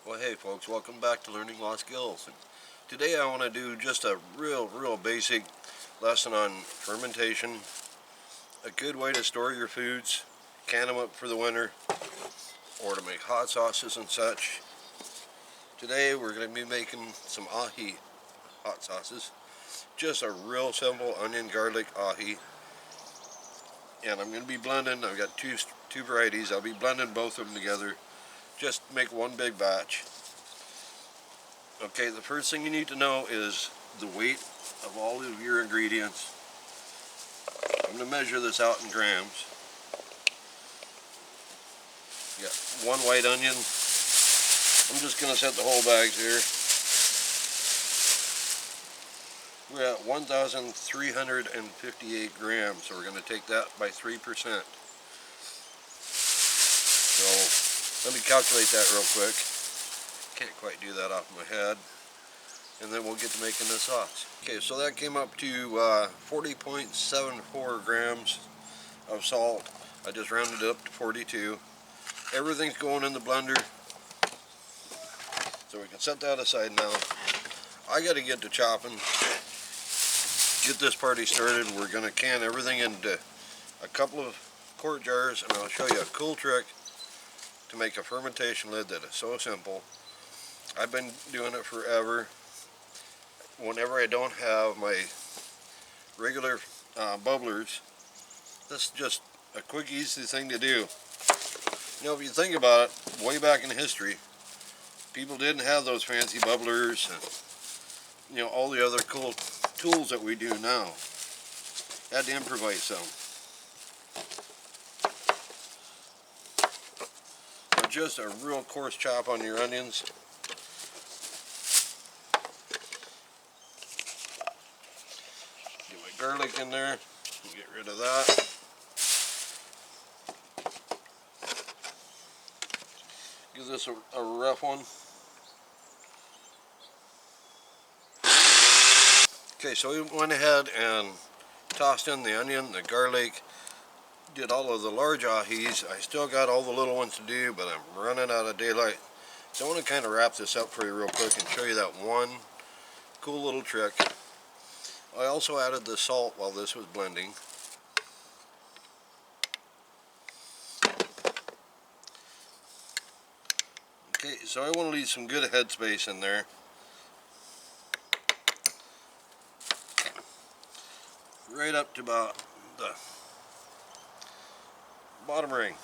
Well, hey folks, welcome back to Learning Lost Skills. And today I want to do just a real basic lesson on fermentation, a good way to store your foods, can them up for the winter, or to make hot sauces and such. Today we're going to be making some ahi hot sauces, just a real simple onion garlic ahi. And I'm going to be blending, I've got two varieties, I'll be blending both of them together, just make one big batch. Okay, the first thing you need to know is the weight of all of your ingredients. I'm going to measure this out in grams. You got one white onion. I'm just going to set the whole bags here. We're at 1,358 grams, so we're going to take that by 3%. So let me calculate that real quick. Can't quite do that off my head. And then we'll get to making the sauce. Okay, so that came up to 40.74 grams of salt. I just rounded it up to 42. Everything's going in the blender, so we can set that aside now. I got to get to chopping, get this party started. We're going to can everything into a couple of quart jars, and I'll show you a cool trick to make a fermentation lid that is so simple. I've been doing it forever. Whenever I don't have my regular bubblers, this is just a quick, easy thing to do. You know, if you think about it, way back in history, people didn't have those fancy bubblers and, you know, all the other cool tools that we do now. Had to improvise some. So just a real coarse chop on your onions. Garlic in there, get rid of that. Give this a rough one. Okay, so we went ahead and tossed in the onion, the garlic, did all of the large ahis. I still got all the little ones to do, but I'm running out of daylight. So I want to kind of wrap this up for you real quick and show you that one cool little trick. I also added the salt while this was blending. Okay, so I want to leave some good headspace in there. Right up to about the bottom ring.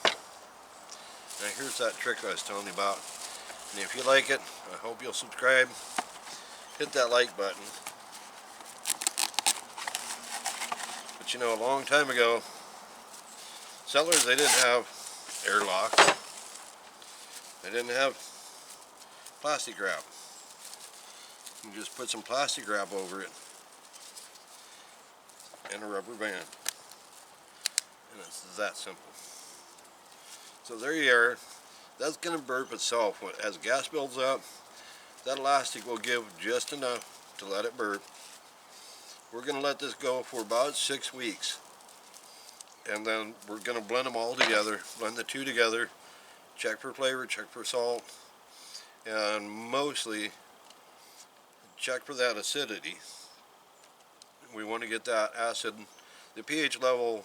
Now here's that trick I was telling you about. And if you like it, I hope you'll subscribe. Hit that like button. But you know, a long time ago, settlers, they didn't have airlock. They didn't have plastic wrap. You just put some plastic wrap over it and a rubber band. And it's that simple. So there you are. That's going to burp itself. As gas builds up, that elastic will give just enough to let it burp. We're going to let this go for about 6 weeks. And then we're going to blend them all together, blend the two together, check for flavor, check for salt, and mostly check for that acidity. We want to get that acid, the pH level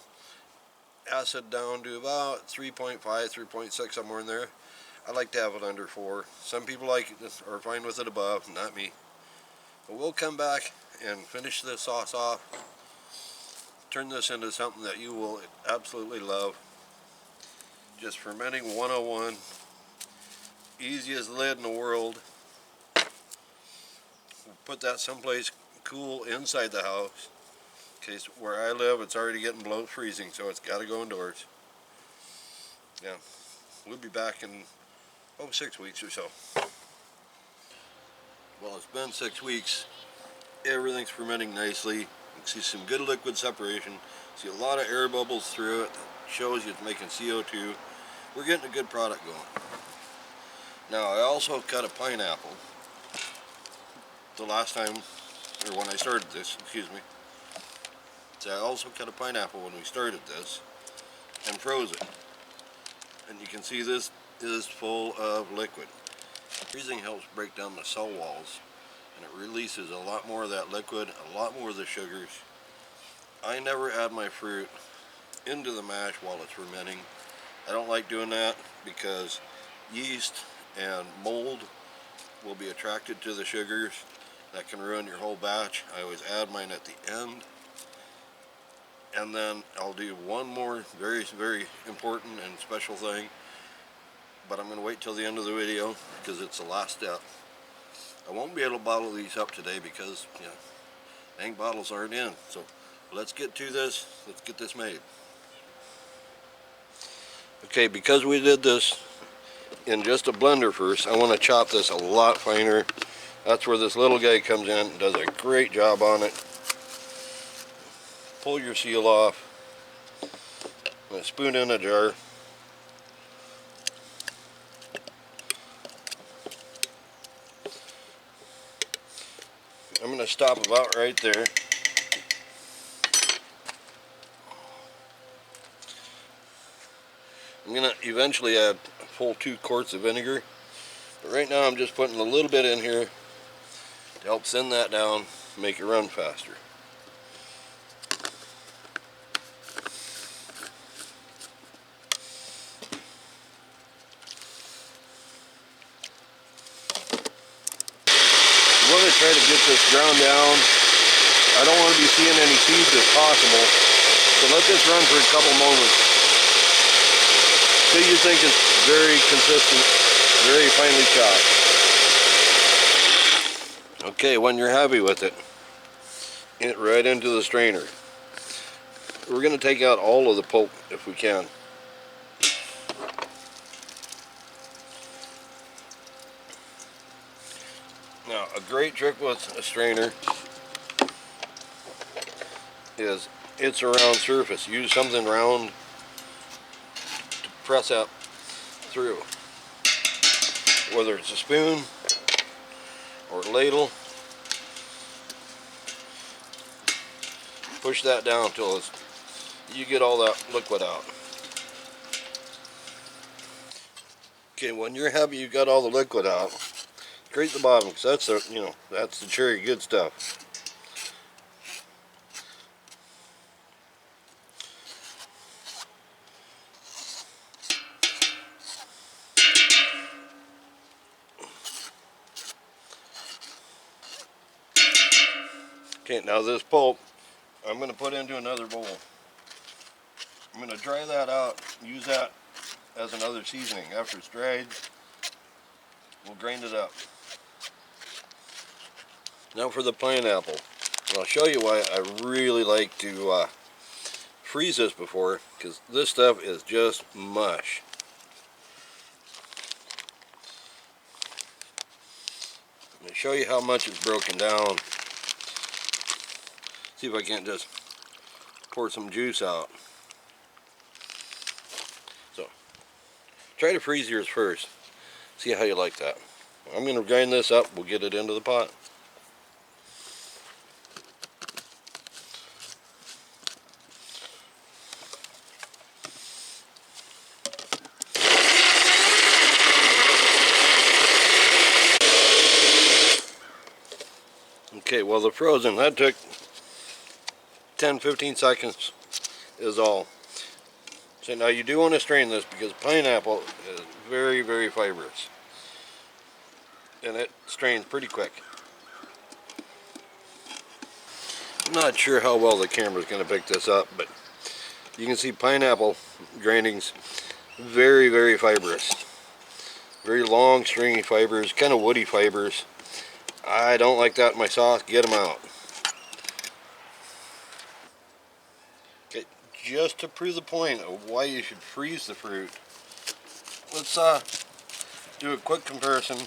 acid down to about 3.5, 3.6, somewhere in there. I like to have it under 4. Some people like it, are fine with it above, not me. But we'll come back and finish this sauce off. Turn this into something that you will absolutely love. Just fermenting 101. Easiest lid in the world. We'll put that someplace cool inside the house. In case where I live, it's already getting below freezing, so it's got to go indoors. Yeah, we'll be back in 6 weeks or so. Well, it's been 6 weeks. Everything's fermenting nicely. You can see some good liquid separation. See a lot of air bubbles through it. That shows you it's making CO2. We're getting a good product going. Now, I also cut a pineapple the last time, or when I started this, excuse me. So I also cut a pineapple when we started this and froze it. And you can see this is full of liquid. Freezing helps break down the cell walls, and it releases a lot more of that liquid, a lot more of the sugars. I never add my fruit into the mash while it's fermenting. I don't like doing that because yeast and mold will be attracted to the sugars. That can ruin your whole batch. I always add mine at the end. And then I'll do one more very, very important and special thing, but I'm going to wait till the end of the video because it's the last step. I won't be able to bottle these up today because, you know, dang bottles aren't in. So let's get to this. Let's get this made. Okay, because we did this in just a blender first, I want to chop this a lot finer. That's where this little guy comes in and does a great job on it. Pull your seal off. I'm going to spoon in a jar. I'm going to stop about right there. I'm going to eventually add a full 2 quarts of vinegar. But right now I'm just putting a little bit in here to help thin that down, make it run faster. You want to try to get this ground down. I don't want to be seeing any seeds if possible. So let this run for a couple moments. So you think it's very consistent, very finely chopped. Okay, when you're happy with it, right into the strainer. We're going to take out all of the pulp if we can. Now, a great trick with a strainer is it's a round surface. Use something round to press up through. Whether it's a spoon or a ladle, push that down until you get all that liquid out. Okay, when you're happy you got all the liquid out, grate the bottom because that's the, you know, that's the cherry good stuff. Okay, now this pulp I'm going to put into another bowl. I'm going to dry that out, use that as another seasoning. After it's dried, we'll grind it up. Now for the pineapple. And I'll show you why I really like to freeze this before, because this stuff is just mush. I'm going to show you how much it's broken down. See if I can't just pour some juice out. So, try to freeze yours first. See how you like that. I'm going to grind this up. We'll get it into the pot. Okay, well the frozen, that took 10-15 seconds is all. So now you do want to strain this because pineapple is very, very fibrous. And it strains pretty quick. I'm not sure how well the camera is going to pick this up, but you can see pineapple grindings very, very fibrous. Very long, stringy fibers, kind of woody fibers. I don't like that in my sauce. Get them out. Okay, just to prove the point of why you should freeze the fruit, let's do a quick comparison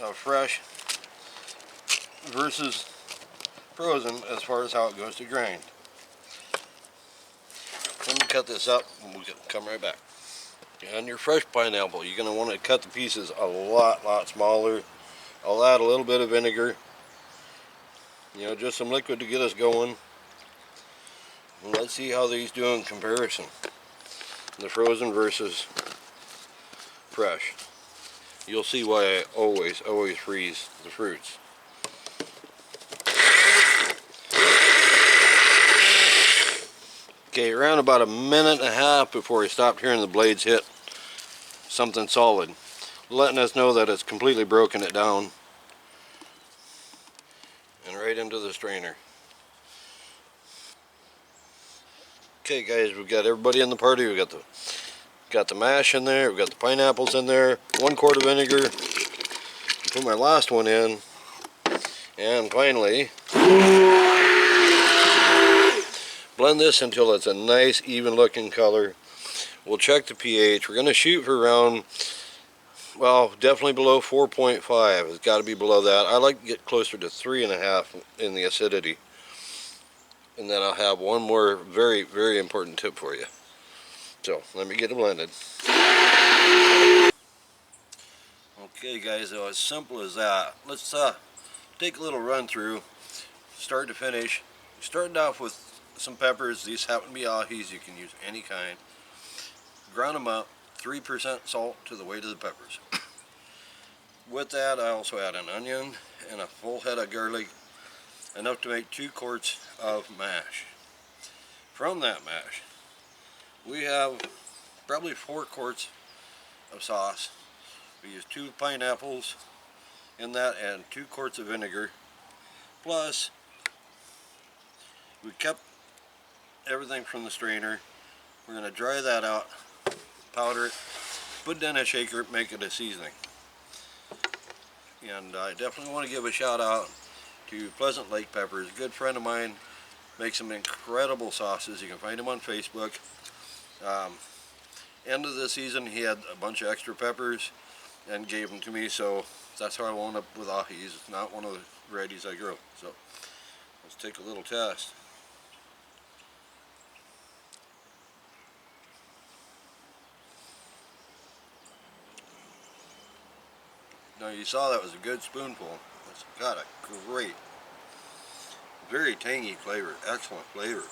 of fresh versus frozen as far as how it goes to grind. Let me cut this up and we'll come right back. On your fresh pineapple, you're going to want to cut the pieces a lot smaller. I'll add a little bit of vinegar, you know, just some liquid to get us going. And let's see how these do in comparison. The frozen versus fresh. you'll see why I always freeze the fruits. Okay, around about a minute and a half before I stopped hearing the blades hit something solid, letting us know that it's completely broken it down and right into the strainer. Okay guys, we've got everybody in the party. We got the mash in there, we've got the pineapples in there, 1 quart of vinegar, put my last one in, and finally blend this until it's a nice even looking color. We'll check the pH. We're going to shoot for around, well, definitely below 4.5. It's got to be below that. I like to get closer to 3.5 in the acidity. And then I'll have one more very, very important tip for you. So let me get it blended. Okay guys, so as simple as that. Let's take a little run through, start to finish. We started off with some peppers. These happen to be ahis. You can use any kind. Ground them up, 3% salt to the weight of the peppers. With that, I also add an onion and a full head of garlic, enough to make 2 quarts of mash. From that mash, we have probably 4 quarts of sauce. We use 2 pineapples in that and 2 quarts of vinegar. Plus, we kept everything from the strainer. We're going to dry that out, powder it, put it in a shaker, make it a seasoning. And I definitely want to give a shout out to Pleasant Lake Peppers. A good friend of mine makes some incredible sauces. You can find him on Facebook. End of the season, he had a bunch of extra peppers and gave them to me, so that's how I wound up with ahis. It's not one of the varieties I grow. So let's take a little test. Now you saw that was a good spoonful. It's got a great, very tangy flavor, excellent flavor.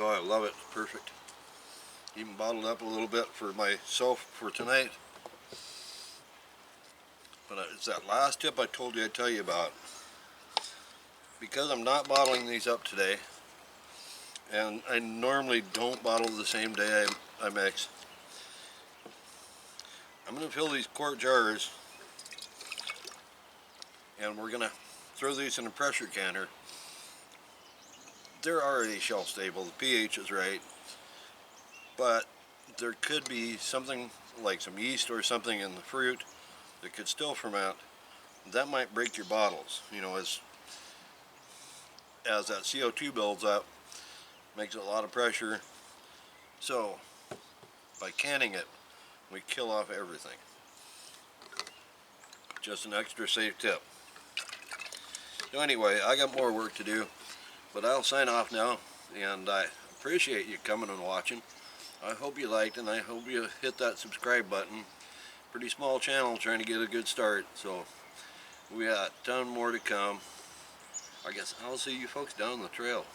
Oh, I love it, it's perfect. Even bottled up a little bit for myself for tonight. But it's that last tip I told you I'd tell you about. Because I'm not bottling these up today, and I normally don't bottle the same day I mix, I'm going to fill these quart jars and we're going to throw these in a pressure canner. They're already shelf stable, the pH is right, but there could be something like some yeast or something in the fruit that could still ferment. That might break your bottles, you know, as that CO2 builds up, makes a lot of pressure. So by canning it, we kill off everything. Just an extra safe tip. So anyway, I got more work to do, but I'll sign off now, and I appreciate you coming and watching. I hope you liked, and I hope you hit that subscribe button. Pretty small channel, trying to get a good start, so we got a ton more to come. I guess I'll see you folks down the trail.